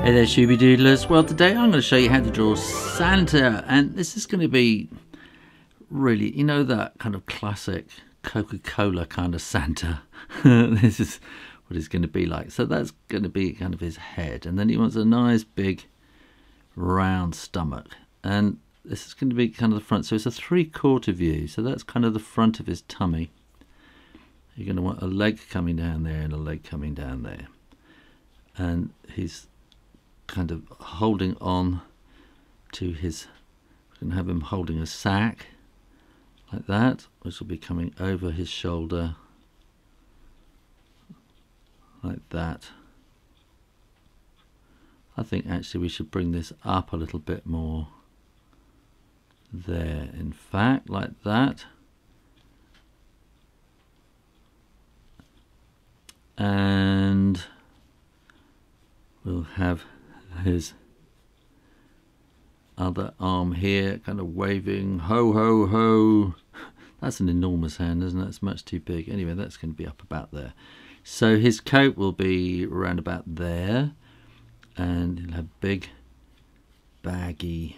Hey there, Shooby Doodlers. Well, today I'm going to show you how to draw Santa, and this is going to be really, you know, that kind of classic Coca-Cola kind of Santa. This is what it's going to be like. So that's going to be kind of his head, and then he wants a nice big round stomach, and this is going to be kind of the front. So it's a 3/4 view, so that's kind of the front of his tummy. You're going to want a leg coming down there and a leg coming down there, and he's kind of holding on to his, we're going to have him holding a sack like that, which will be coming over his shoulder like that. I think actually we should bring this up a little bit more there, in fact, like that. And we'll have his other arm here kind of waving, ho ho ho. That's an enormous hand, isn't it? It's much too big. Anyway, that's going to be up about there. So his coat will be around about there, and he'll have big baggy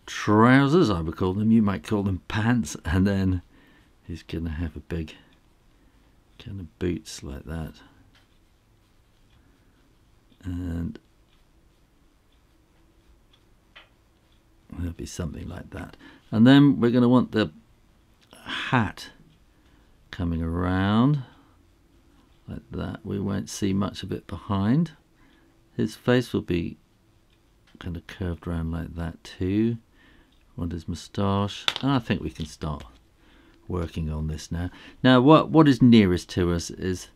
trousers, I would call them. You might call them pants. And then he's going to have a big kind of boots like that, and there'll be something like that. And then we're going to want the hat coming around like that. We won't see much of it behind. His face will be kind of curved around like that too. Want his moustache, and I think we can start working on this now. Now what is nearest to us is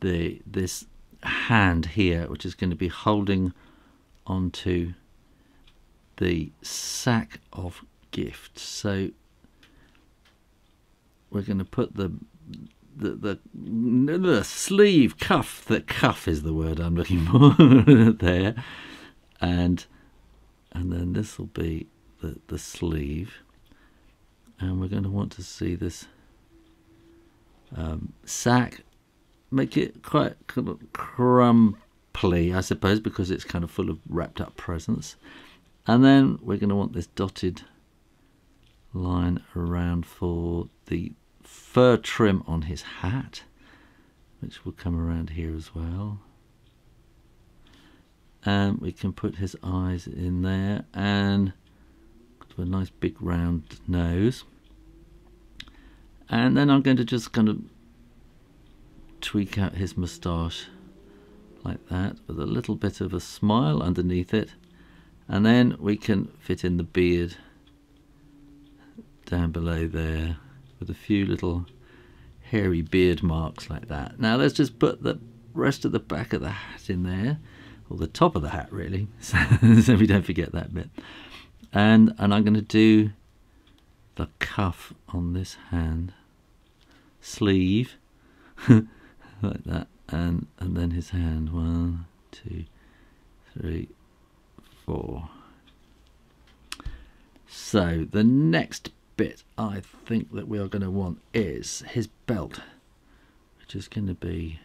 this hand here, which is going to be holding onto the sack of gifts. So we're going to put the sleeve, cuff, the cuff is the word I'm looking for there, and then this will be the sleeve. And we're going to want to see this sack, make it quite kind of crumply, I suppose, because it's kind of full of wrapped up presents. And then we're going to want this dotted line around for the fur trim on his hat, which will come around here as well. And we can put his eyes in there, and a nice big round nose. And then I'm going to just kind of tweak out his moustache like that, with a little bit of a smile underneath it, and then we can fit in the beard down below there with a few little hairy beard marks like that. Now let's just put the rest of the back of the hat in there, or the top of the hat really, so we don't forget that bit. And I'm going to do the cuff on this hand, sleeve, like that, and then his hand. 1, 2, 3, 4. So the next bit I think that we are going to want is his belt, which is going to be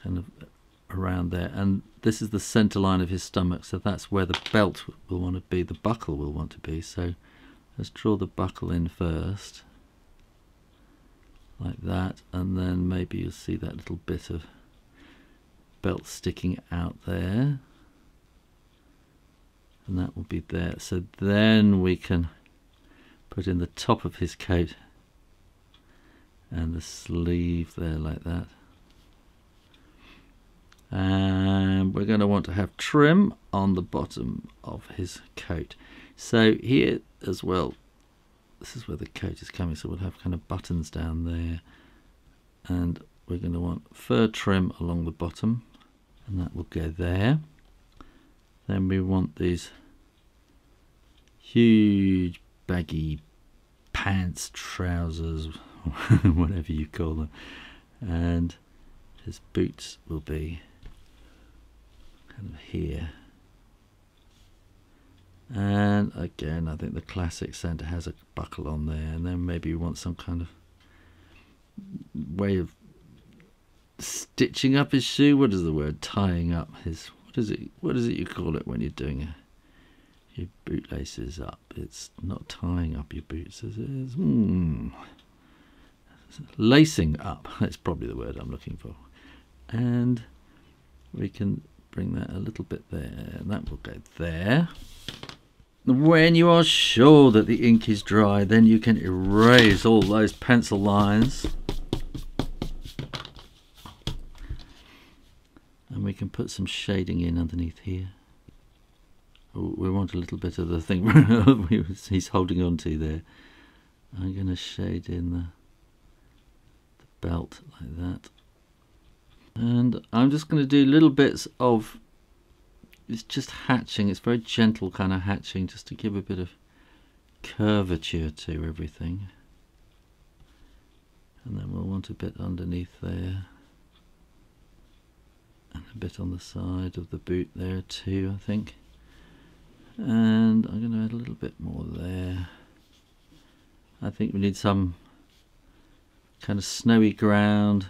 kind of around there, and this is the center line of his stomach, so that's where the belt will want to be, the buckle will want to be. So let's draw the buckle in first like that, and then maybe you'll see that little bit of belt sticking out there, and that will be there. So then we can put in the top of his coat and the sleeve there like that. And we're going to want to have trim on the bottom of his coat. So here as well, this is where the coat is coming, so we'll have kind of buttons down there, and we're going to want fur trim along the bottom, and that will go there. Then we want these huge baggy pants, trousers, whatever you call them, and his boots will be kind of here. And again, I think the classic Santa has a buckle on there, and then maybe you want some kind of way of stitching up his shoe. What is the word? Tying up his What is it you call it when you're doing your bootlaces up? It's not tying up your boots, is it? Lacing up. That's probably the word I'm looking for. And we can bring that a little bit there, and that will go there. When you are sure that the ink is dry, then you can erase all those pencil lines. And we can put some shading in underneath here. Oh, we want a little bit of the thing he's holding on to there. I'm going to shade in the belt like that. And I'm just going to do little bits of, it's just hatching, it's very gentle kind of hatching, just to give a bit of curvature to everything. And then we'll want a bit underneath there. And a bit on the side of the boot there too, I think. And I'm going to add a little bit more there. I think we need some kind of snowy ground.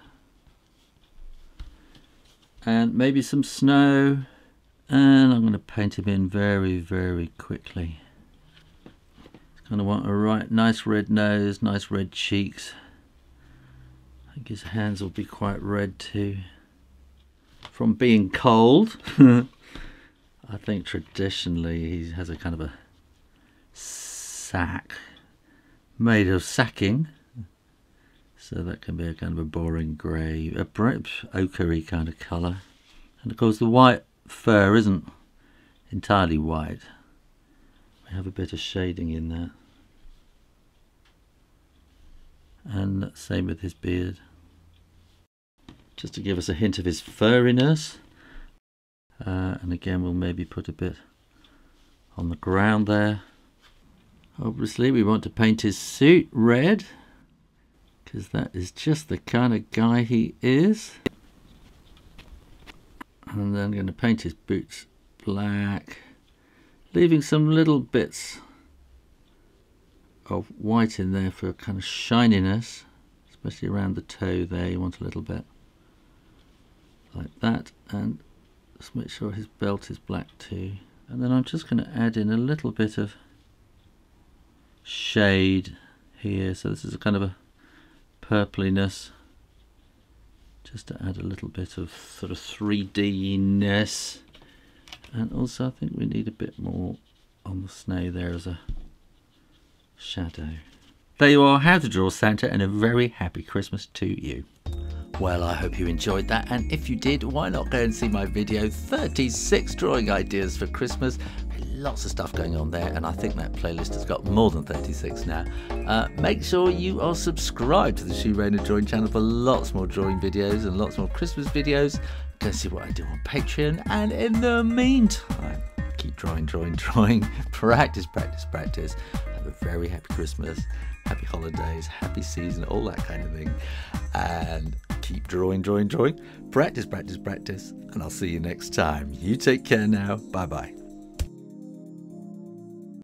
And maybe some snow. And I'm going to paint him in very, very quickly. He's going to want a nice red nose, nice red cheeks. I think his hands will be quite red too. From being cold. I think traditionally he has a kind of a sack made of sacking. So that can be a kind of a boring grey, a bright ochre-y kind of colour. And of course the white fur isn't entirely white. We have a bit of shading in there. And same with his beard. Just to give us a hint of his furriness. And again we'll maybe put a bit on the ground there. Obviously we want to paint his suit red, because that is just the kind of guy he is. And then I'm going to paint his boots black, leaving some little bits of white in there for a kind of shininess, especially around the toe there. You want a little bit like that, and just make sure his belt is black too. And then I'm just going to add in a little bit of shade here. So this is a kind of a purpliness, just to add a little bit of sort of 3D-ness. And also I think we need a bit more on the snow there as a shadow. There you are, how to draw Santa, and a very happy Christmas to you. Well, I hope you enjoyed that, and if you did, why not go and see my video, 36 drawing ideas for Christmas. Lots of stuff going on there, and I think that playlist has got more than 36 now. Make sure you are subscribed to the Shoo Rayner drawing channel for lots more drawing videos and lots more Christmas videos. Go see what I do on Patreon, and in the meantime, keep drawing, drawing, drawing. Practice, practice, practice. Have a very happy Christmas, happy holidays, happy season, all that kind of thing. And keep drawing, drawing, drawing. Practice, practice, practice. And I'll see you next time. You take care now. Bye-bye.